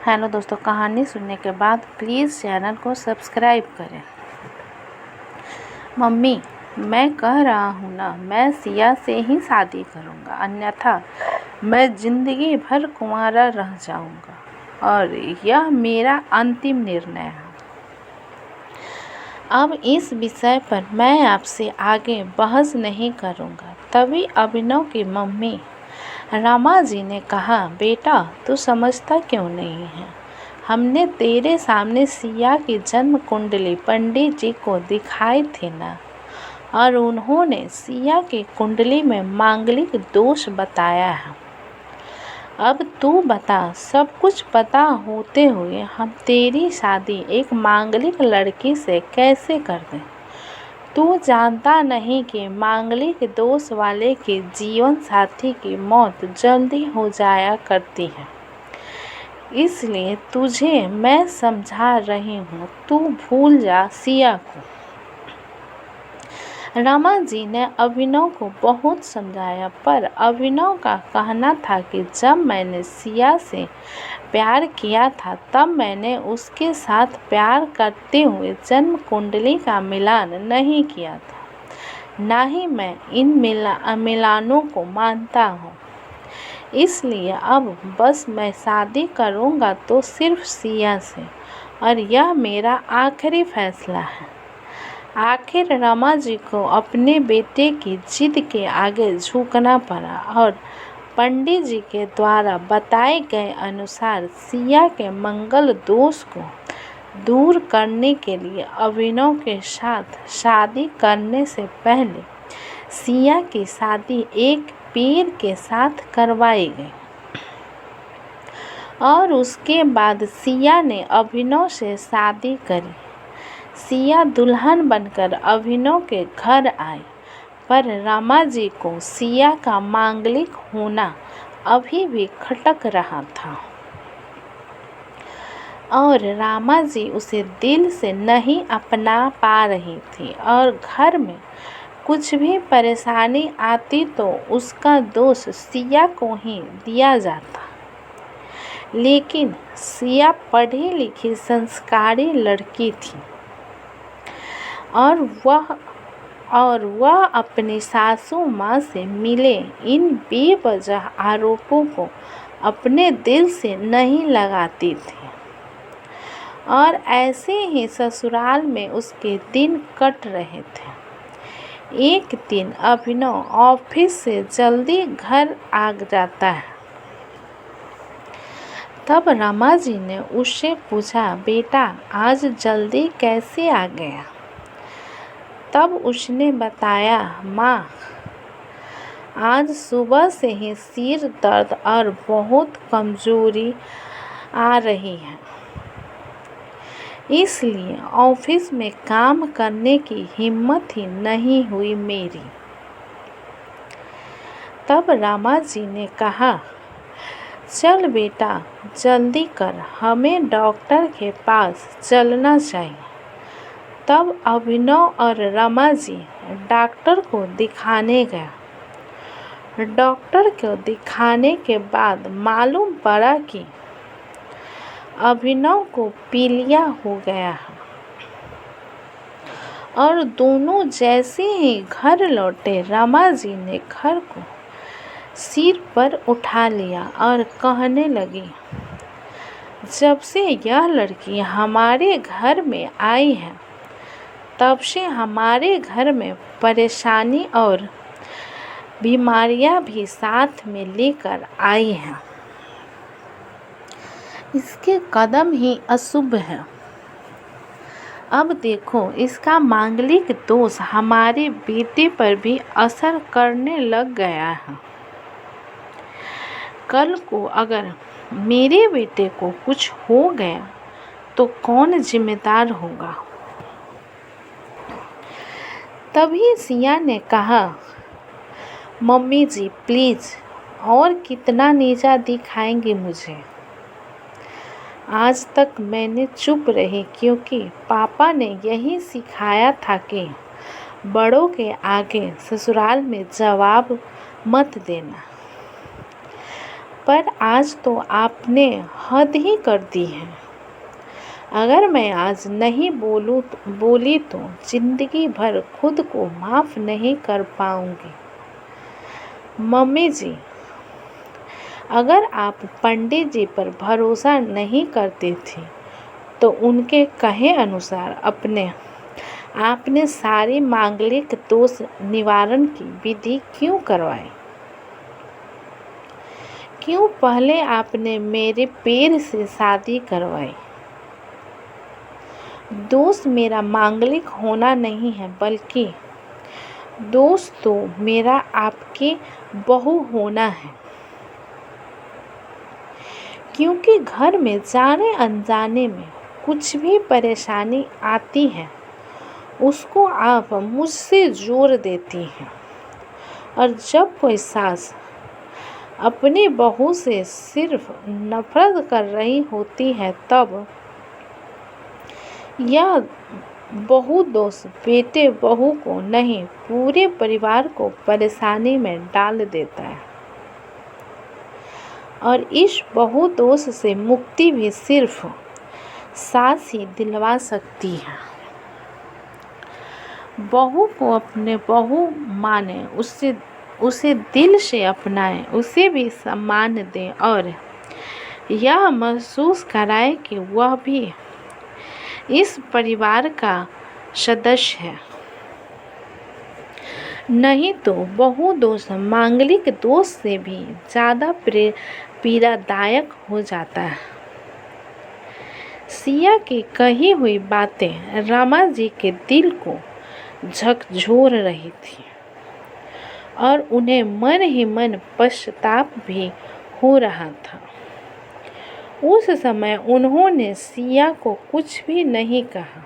Hello दोस्तों, कहानी सुनने के बाद प्लीज़ चैनल को सब्सक्राइब करें। मम्मी, मैं कह रहा हूँ ना, मैं सिया से ही शादी करूँगा, अन्यथा मैं ज़िंदगी भर कुंवारा रह जाऊँगा और यह मेरा अंतिम निर्णय है। अब इस विषय पर मैं आपसे आगे बहस नहीं करूँगा। तभी अभिनव की मम्मी रमा जी ने कहा, बेटा तू समझता क्यों नहीं है? हमने तेरे सामने सिया की जन्म कुंडली पंडित जी को दिखाई थी ना, और उन्होंने सिया की कुंडली में मांगलिक दोष बताया है। अब तू बता, सब कुछ पता होते हुए हम तेरी शादी एक मांगलिक लड़की से कैसे कर दें? तू जानता नहीं कि मांगलिक दोष वाले के जीवन साथी की मौत जल्दी हो जाया करती है। इसलिए तुझे मैं समझा रही हूँ, तू भूल जा सिया को। रमा जी ने अभिनव को बहुत समझाया, पर अभिनव का कहना था कि जब मैंने सिया से प्यार किया था तब मैंने उसके साथ प्यार करते हुए जन्म कुंडली का मिलान नहीं किया था, ना ही मैं इन मिलानों को मानता हूँ। इसलिए अब बस मैं शादी करूँगा तो सिर्फ सिया से, और यह मेरा आखिरी फैसला है। आखिर रमा जी को अपने बेटे की जिद के आगे झुकना पड़ा और पंडित जी के द्वारा बताए गए अनुसार सिया के मंगल दोष को दूर करने के लिए अभिनव के साथ शादी करने से पहले सिया की शादी एक पीर के साथ करवाई गई, और उसके बाद सिया ने अभिनव से शादी करी। सिया दुल्हन बनकर अभिनव के घर आई, पर रमा जी को सिया का मांगलिक होना अभी भी खटक रहा था और रामा जी उसे दिल से नहीं अपना पा रही थी, और घर में कुछ भी परेशानी आती तो उसका दोष सिया को ही दिया जाता। लेकिन सिया पढ़ी लिखी संस्कारी लड़की थी और वह अपनी सासू माँ से मिले इन बेवजह आरोपों को अपने दिल से नहीं लगाती थी, और ऐसे ही ससुराल में उसके दिन कट रहे थे। एक दिन अभिनव ऑफिस से जल्दी घर आ जाता है। तब रमा जी ने उससे पूछा, बेटा आज जल्दी कैसे आ गया? तब उसने बताया, माँ आज सुबह से ही सिर दर्द और बहुत कमजोरी आ रही है, इसलिए ऑफिस में काम करने की हिम्मत ही नहीं हुई मेरी। तब रमा जी ने कहा, चल बेटा जल्दी कर, हमें डॉक्टर के पास चलना चाहिए। तब अभिनव और रमा जी डॉक्टर को दिखाने गया। डॉक्टर को दिखाने के बाद मालूम पड़ा कि अभिनव को पीलिया हो गया है, और दोनों जैसे ही घर लौटे रमा जी ने घर को सिर पर उठा लिया और कहने लगी, जब से यह लड़की हमारे घर में आई है तब से हमारे घर में परेशानी और बीमारियां भी साथ में लेकर आई हैं। इसके कदम ही अशुभ है। अब देखो, इसका मांगलिक दोष हमारे बेटे पर भी असर करने लग गया है। कल को अगर मेरे बेटे को कुछ हो गया तो कौन जिम्मेदार होगा? तभी सिया ने कहा, मम्मी जी प्लीज़, और कितना नीचा दिखाएंगे मुझे? आज तक मैंने चुप रही क्योंकि पापा ने यही सिखाया था कि बड़ों के आगे ससुराल में जवाब मत देना। पर आज तो आपने हद ही कर दी है। अगर मैं आज नहीं बोली तो जिंदगी भर खुद को माफ़ नहीं कर पाऊंगी। मम्मी जी, अगर आप पंडित जी पर भरोसा नहीं करते थे तो उनके कहे अनुसार आपने सारी मांगलिक दोष निवारण की विधि क्यों करवाई? क्यों पहले आपने मेरे पैर से शादी करवाई? दोष मेरा मांगलिक होना नहीं है, बल्कि दोष तो मेरा आपकी बहू होना है। क्योंकि घर में जाने अनजाने में कुछ भी परेशानी आती है उसको आप मुझसे जोड़ देती हैं। और जब कोई सास अपनी बहू से सिर्फ नफरत कर रही होती है तब यह बहु दोष बेटे बहू को नहीं पूरे परिवार को परेशानी में डाल देता है। और इस बहु दोष से मुक्ति भी सिर्फ सास ही दिलवा सकती है। बहू को अपने बहू माने, उसे दिल से अपनाएं, उसे भी सम्मान दें और यह महसूस कराएं कि वह भी इस परिवार का सदस्य है। नहीं तो बहु दोष मांगलिक दोष से भी ज़्यादा पीड़ादायक हो जाता है। सिया की कही हुई बातें रमा जी के दिल को झकझोर रही थी और उन्हें मन ही मन पश्चाताप भी हो रहा था। उस समय उन्होंने सिया को कुछ भी नहीं कहा।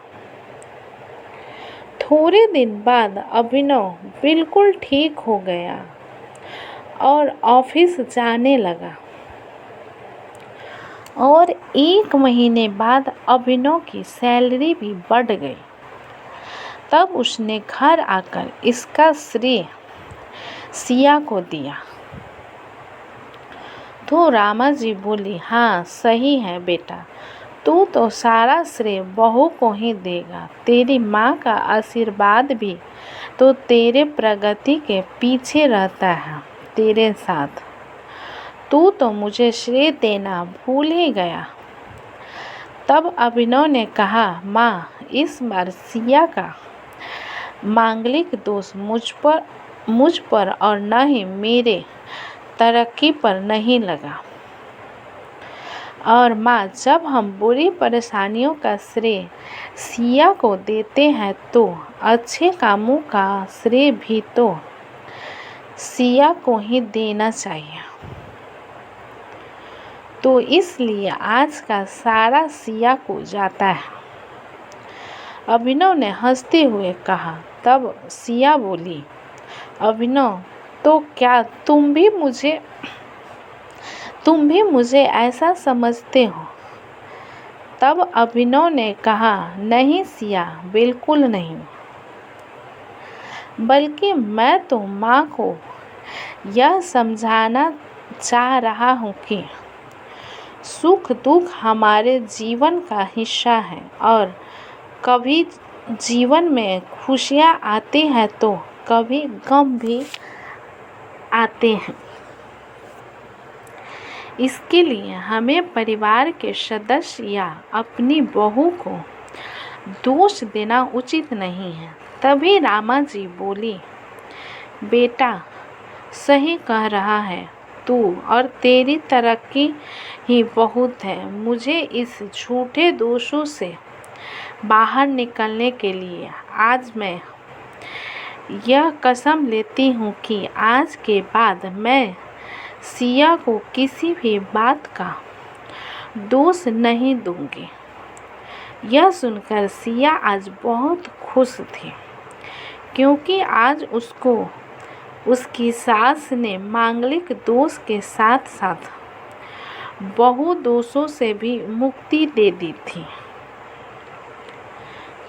थोड़े दिन बाद अभिनव बिल्कुल ठीक हो गया और ऑफिस जाने लगा। और 1 महीने बाद अभिनव की सैलरी भी बढ़ गई। तब उसने घर आकर इसका श्रेय सिया को दिया। तो रामा जी बोली, हाँ सही है बेटा, तू तो सारा श्रेय बहू को ही देगा। तेरी माँ का आशीर्वाद भी तो तेरे प्रगति के पीछे रहता है तेरे साथ। तू तो मुझे श्रेय देना भूल ही गया। तब अभिनव ने कहा, माँ, इस बार सिया का मांगलिक दोष मुझ पर और न ही मेरे तरक्की पर नहीं लगा। और माँ, जब हम बुरी परेशानियों का श्रेय सिया को देते हैं तो अच्छे कामों का श्रेय भी तो सिया को ही देना चाहिए। तो इसलिए आज का सारा सिया को जाता है। अभिनव ने हंसते हुए कहा। तब सिया बोली, अभिनव, तो क्या तुम भी मुझे ऐसा समझते हो? तब अभिनव ने कहा, नहीं सिया, बिल्कुल नहीं। बल्कि मैं तो माँ को यह समझाना चाह रहा हूँ कि सुख दुख हमारे जीवन का हिस्सा है और कभी जीवन में खुशियाँ आती हैं तो कभी गम भी आते हैं। इसके लिए हमें परिवार के सदस्य या अपनी बहू को दोष देना उचित नहीं है। तभी रामा जी बोली, बेटा सही कह रहा है तू, और तेरी तरक्की ही बहुत है। मुझे इस झूठे दोषों से बाहर निकलने के लिए आज मैं यह कसम लेती हूँ कि आज के बाद मैं सिया को किसी भी बात का दोष नहीं दूंगी। यह सुनकर सिया आज बहुत खुश थी, क्योंकि आज उसको उसकी सास ने मांगलिक दोष के साथ साथ बहु दोषों से भी मुक्ति दे दी थी।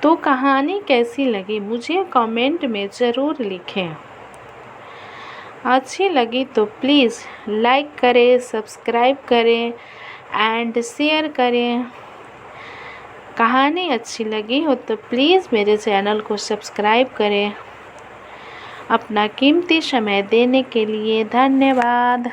तो कहानी कैसी लगी मुझे कमेंट में ज़रूर लिखें। अच्छी लगी तो प्लीज़ लाइक करें, सब्सक्राइब करें एंड शेयर करें। कहानी अच्छी लगी हो तो प्लीज़ मेरे चैनल को सब्सक्राइब करें। अपना कीमती समय देने के लिए धन्यवाद।